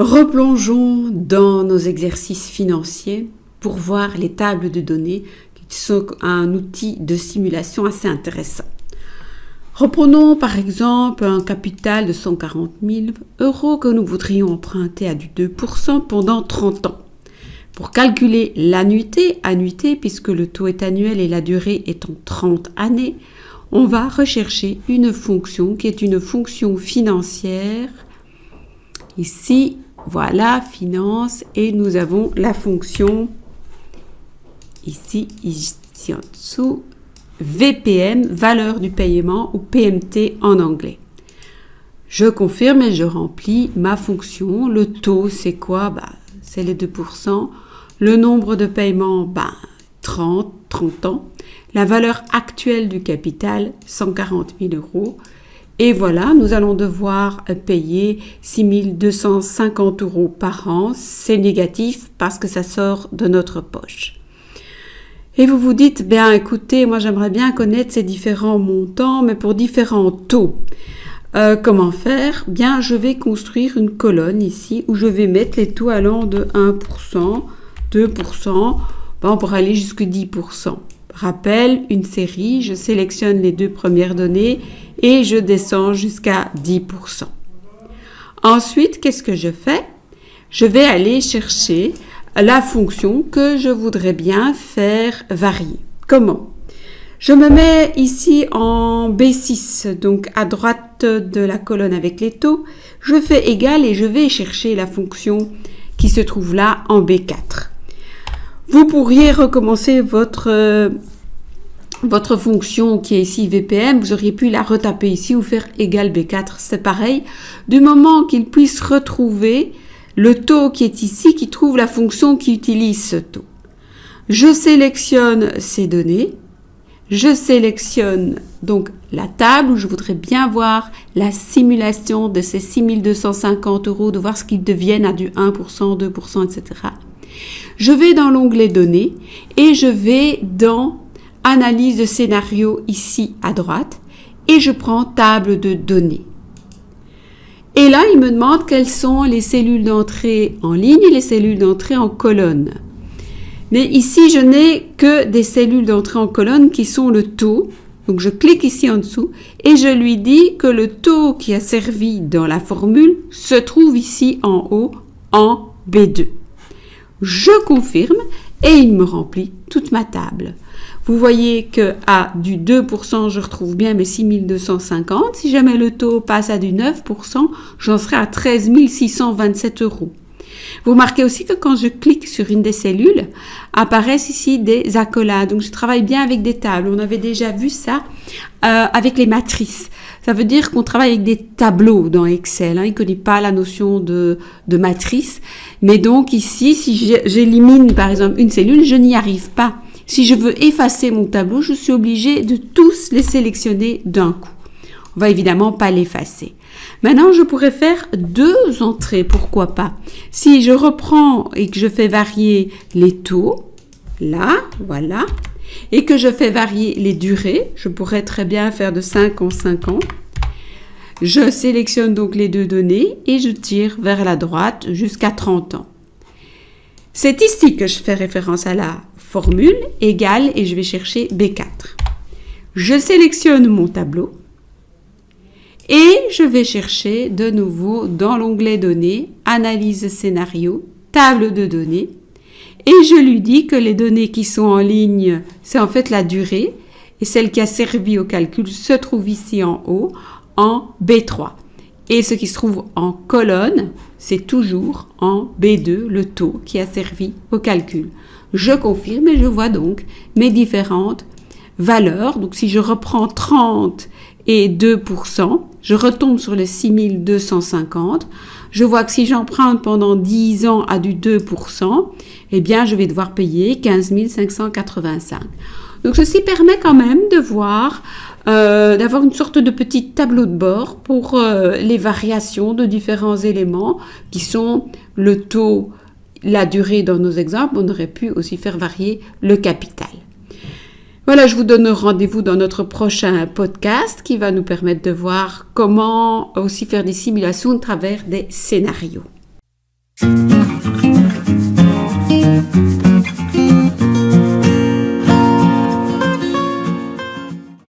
Replongeons dans nos exercices financiers pour voir les tables de données qui sont un outil de simulation assez intéressant. Reprenons par exemple un capital de 140 000 € que nous voudrions emprunter à du 2% pendant 30 ans. Pour calculer l'annuité, puisque le taux est annuel et la durée est en 30 années, on va rechercher une fonction qui est une fonction financière. Ici, voilà, finance, et nous avons la fonction, ici en dessous, VPM, valeur du paiement, ou PMT en anglais. Je confirme et je remplis ma fonction. Le taux, c'est quoi? C'est les 2%. Le nombre de paiements, 30 ans. La valeur actuelle du capital, 140 000 €. Et voilà, nous allons devoir payer 6 250 € par an. C'est négatif parce que ça sort de notre poche. Et vous vous dites, écoutez, moi j'aimerais bien connaître ces différents montants, mais pour différents taux. Comment faire? Je vais construire une colonne ici où je vais mettre les taux allant de 1%, 2%, on pourrait aller jusqu'à 10%. Rappel, une série, je sélectionne les deux premières données et je descends jusqu'à 10%. Ensuite, qu'est-ce que je fais? Je vais aller chercher la fonction que je voudrais bien faire varier. Comment? Je me mets ici en B6, donc à droite de la colonne avec les taux. Je fais égal et je vais chercher la fonction qui se trouve là en B4. Vous pourriez recommencer votre fonction qui est ici VPM, vous auriez pu la retaper ici ou faire égal B4, c'est pareil. Du moment qu'il puisse retrouver le taux qui est ici, qui trouve la fonction qui utilise ce taux. Je sélectionne ces données, je sélectionne donc la table où je voudrais bien voir la simulation de ces 6 250 €, de voir ce qu'ils deviennent à du 1%, 2%, etc. Je vais dans l'onglet données et je vais dans analyse de scénario ici à droite et je prends table de données. Et là, il me demande quelles sont les cellules d'entrée en ligne et les cellules d'entrée en colonne. Mais ici, je n'ai que des cellules d'entrée en colonne qui sont le taux. Donc, je clique ici en dessous et je lui dis que le taux qui a servi dans la formule se trouve ici en haut en B2. Je confirme et il me remplit toute ma table. Vous voyez qu'à du 2%, je retrouve bien mes 6 250. Si jamais le taux passe à du 9%, j'en serai à 13 627 €. Vous remarquez aussi que quand je clique sur une des cellules, apparaissent ici des accolades. Donc, je travaille bien avec des tables. On avait déjà vu ça avec les matrices. Ça veut dire qu'on travaille avec des tableaux dans Excel. Il ne connaît pas la notion de matrice. Mais donc, ici, si j'élimine par exemple une cellule, je n'y arrive pas. Si je veux effacer mon tableau, je suis obligée de tous les sélectionner d'un coup. On va évidemment pas l'effacer. Maintenant, je pourrais faire deux entrées, pourquoi pas. Si je reprends et que je fais varier les taux, là, voilà, et que je fais varier les durées, je pourrais très bien faire de 5 en 5 ans. Je sélectionne donc les deux données et je tire vers la droite jusqu'à 30 ans. C'est ici que je fais référence à la formule égale et je vais chercher B4. Je sélectionne mon tableau et je vais chercher de nouveau dans l'onglet données, analyse scénario, table de données et je lui dis que les données qui sont en ligne, c'est en fait la durée et celle qui a servi au calcul se trouve ici en haut en B3. Et ce qui se trouve en colonne, c'est toujours en B2, le taux qui a servi au calcul. Je confirme et je vois donc mes différentes valeurs. Donc, si je reprends 30 et 2%, je retombe sur les 6 250. Je vois que si j'emprunte pendant 10 ans à du 2%, je vais devoir payer 15 585. Donc, ceci permet quand même de voir, d'avoir une sorte de petit tableau de bord pour les variations de différents éléments qui sont le taux, la durée dans nos exemples. On aurait pu aussi faire varier le capital. Voilà, je vous donne rendez-vous dans notre prochain podcast qui va nous permettre de voir comment aussi faire des simulations à travers des scénarios.